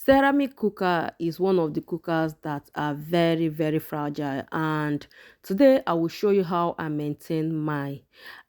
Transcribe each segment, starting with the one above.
Ceramic cooker is one of the cookers that are very, very fragile, and today I will show you how I maintain mine.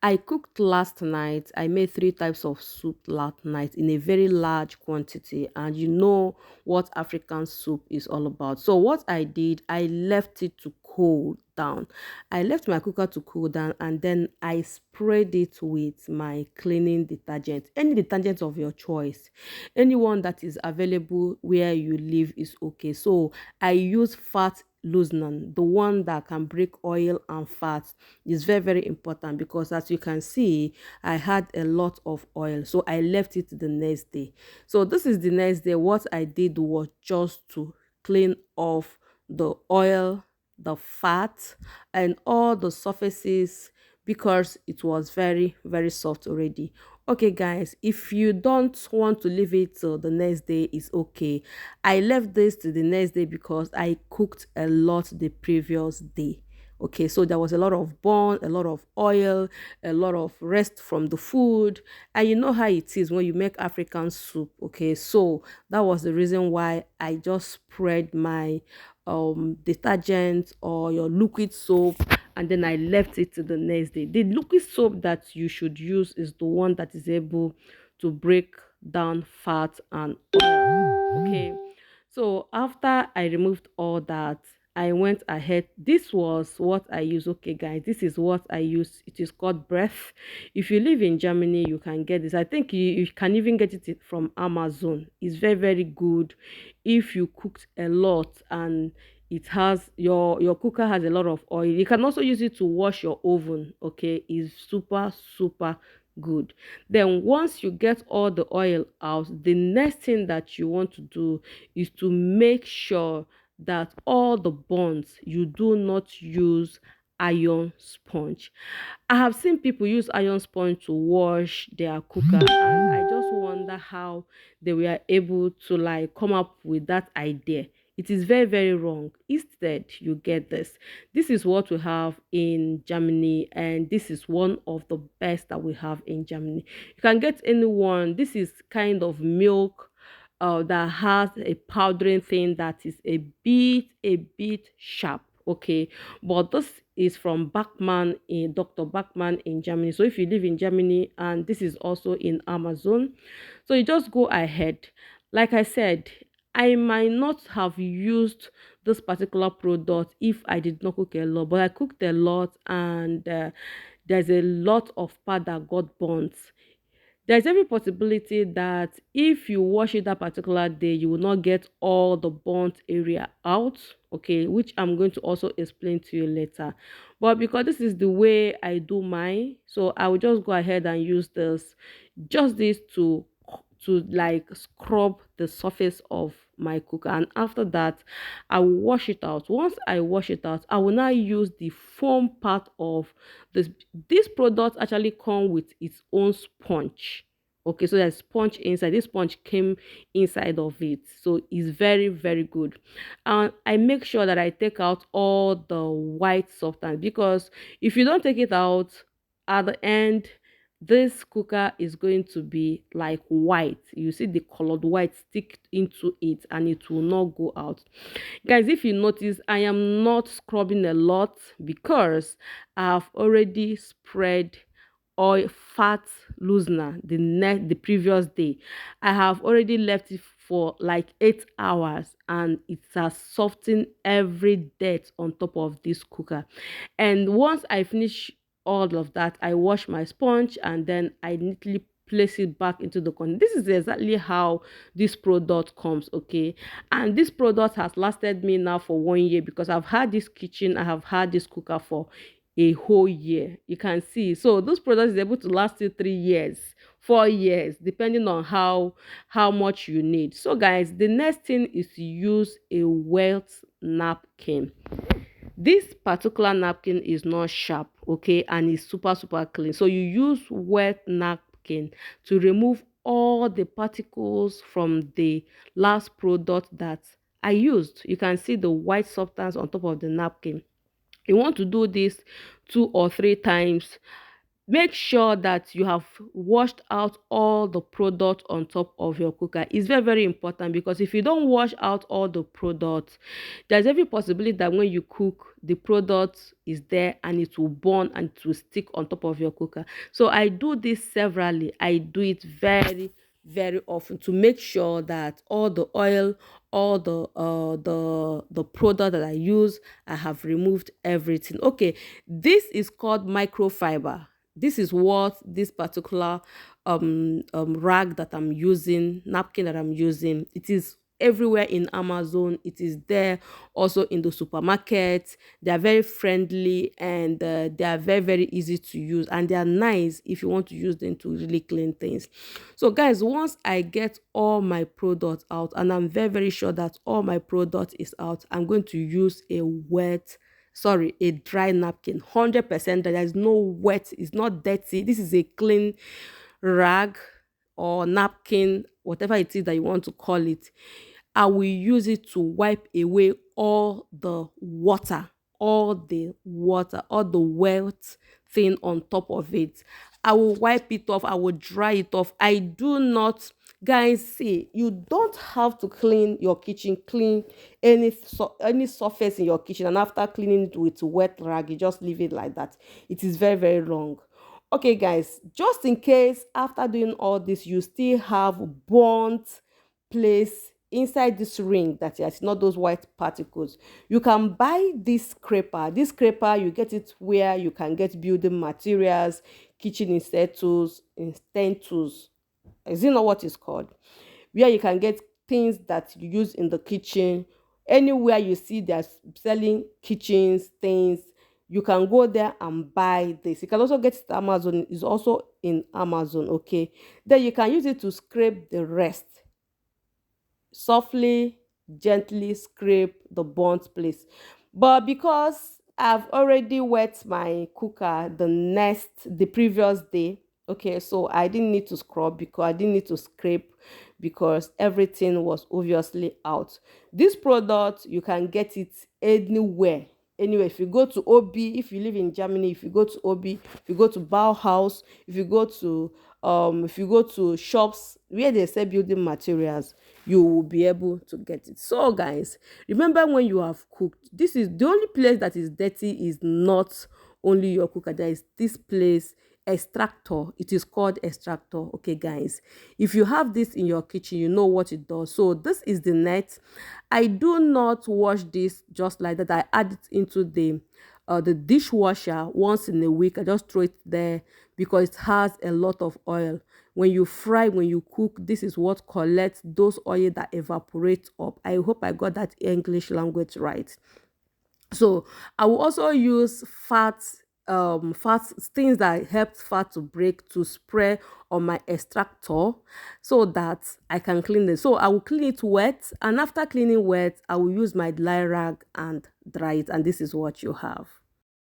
I cooked last night. I made three types of soup last night in a very large quantity, and you know what African soup is all about. So what I did, I left it to cool down. I left my cooker to cool down, and then I sprayed it with my cleaning detergent, any detergent of your choice. Anyone that is available where you live is okay. So I use fat loosener, the one that can break oil and fat. Is very, very important because as you can see, I had a lot of oil, so I left it the next day. So this is the next day. What I did was just to clean off the oil, the fat, and all the surfaces because it was very, very soft already. Okay guys, if you don't want to leave it till the next day, it's okay. I left this to the next day because I cooked a lot the previous day. Okay, so there was a lot of bone, a lot of oil, a lot of rest from the food, and you know how it is when you make African soup. Okay, so that was the reason why I just spread my detergent or your liquid soap, and then I left it to the next day. The liquid soap that you should use is the one that is able to break down fat and oil. Okay, so after I removed all that, I went ahead. This was what I use. Okay, guys, this is what I use. It is called breath. If you live in Germany, you can get this. I think you can even get it from Amazon. It's very, very good if you cooked a lot and it has your cooker has a lot of oil. You can also use it to wash your oven. Okay, it's super, super good. Then once you get all the oil out, the next thing that you want to do is to make sure that all the buns you do not use iron sponge. I have seen people use iron sponge to wash their cooker, and I just wonder how they were able to like come up with that idea. It is very, very wrong. Instead, you get this. This is what we have in Germany, and this is one of the best that we have in Germany. You can get anyone. This is kind of milk that has a powdering thing that is a bit sharp. Okay, but this is from Bachmann in Dr. Bachmann in Germany. So if you live in Germany, and this is also in Amazon, so you just go ahead. Like I said, I might not have used this particular product if I did not cook a lot, but I cooked a lot, and there's a lot of part that got burnt. There's every possibility that if you wash it that particular day, you will not get all the burnt area out, okay, which I'm going to also explain to you later. But because this is the way I do mine, so I will just go ahead and use this to like scrub the surface of my cooker, and after that I will wash it out. Once I wash it out, I will now use the foam part of this product. Actually come with its own sponge. Okay, so there's sponge inside. This sponge came inside of it, so it's very, very good. And I make sure that I take out all the white substance, because if you don't take it out at the end, this cooker is going to be like white. You see the colored white stick into it, and it will not go out. Guys, if you notice, I am not scrubbing a lot because I have already spread oil fat loosener the previous day. I have already left it for like 8 hours, and it has softened every dirt on top of this cooker. And once I finish all of that, I wash my sponge, and then I neatly place it back into the container. This is exactly how this product comes. Okay, and this product has lasted me now for 1 year, because I've had this kitchen, I have had this cooker for a whole year. You can see, so this product is able to last you 3 years, 4 years, depending on how much you need. So guys, the next thing is to use a wet napkin. This particular napkin is not sharp, okay, and it's super, super clean. So you use wet napkin to remove all the particles from the last product that I used. You can see the white substance on top of the napkin. You want to do this 2 or 3 times Make sure that you have washed out all the product on top of your cooker. It's very, very important, because if you don't wash out all the products, there's every possibility that when you cook, the product is there and it will burn and it will stick on top of your cooker. So I do this severally. I do it very, very often to make sure that all the oil, all the product that I use, I have removed everything. Okay, this is called microfiber. This is what this particular rag that I'm using, napkin that I'm using, it is everywhere in Amazon. It is there also in the supermarket. They are very friendly, and they are very, very easy to use, and they are nice if you want to use them to really clean things. So guys, once I get all my products out, and I'm very, very sure that all my product is out, I'm going to use a dry napkin, 100%. There is no wet, it's not dirty. This is a clean rag or napkin, whatever it is that you want to call it. I will use it to wipe away all the wet thing on top of it. I will wipe it off, I will dry it off. I do not, guys, see, you don't have to clean your kitchen, clean any surface in your kitchen, and after cleaning it with wet rag, you just leave it like that. It is very, very long. Okay guys, just in case after doing all this you still have burnt place inside this ring, that is not those white particles, you can buy this scraper. This scraper, you get it where you can get building materials, kitchen instant tools, is it not what it's called, where you can get things that you use in the kitchen. Anywhere you see they're selling kitchens things, you can go there and buy this. You can also get it at Amazon, is also in Amazon. Okay, then you can use it to scrape the rest. Softly, gently scrape the burnt place. But because I've already wet my cooker the previous day, okay, so I didn't need to scrub, because I didn't need to scrape, because everything was obviously out. This product, you can get it anywhere. Anyway, if you go to Obi, if you live in Germany, if you go to Obi, if you go to Bauhaus, if you go to shops where they sell building materials, you will be able to get it. So guys, remember, when you have cooked, this is the only place that is dirty, is not only your cooker. There is this place, extractor. It is called extractor. Okay guys, if you have this in your kitchen, you know what it does. So this is the net. I do not wash this just like that. I add it into the dishwasher once in a week. I just throw it there because it has a lot of oil. When you fry, when you cook, this is what collects those oil that evaporate up. I hope I got that English language right. So I will also use fat things that help fat to break, to spray on my extractor, so that I can clean it. So I will clean it wet, and after cleaning wet, I will use my dry rag and dry it, and this is what you have.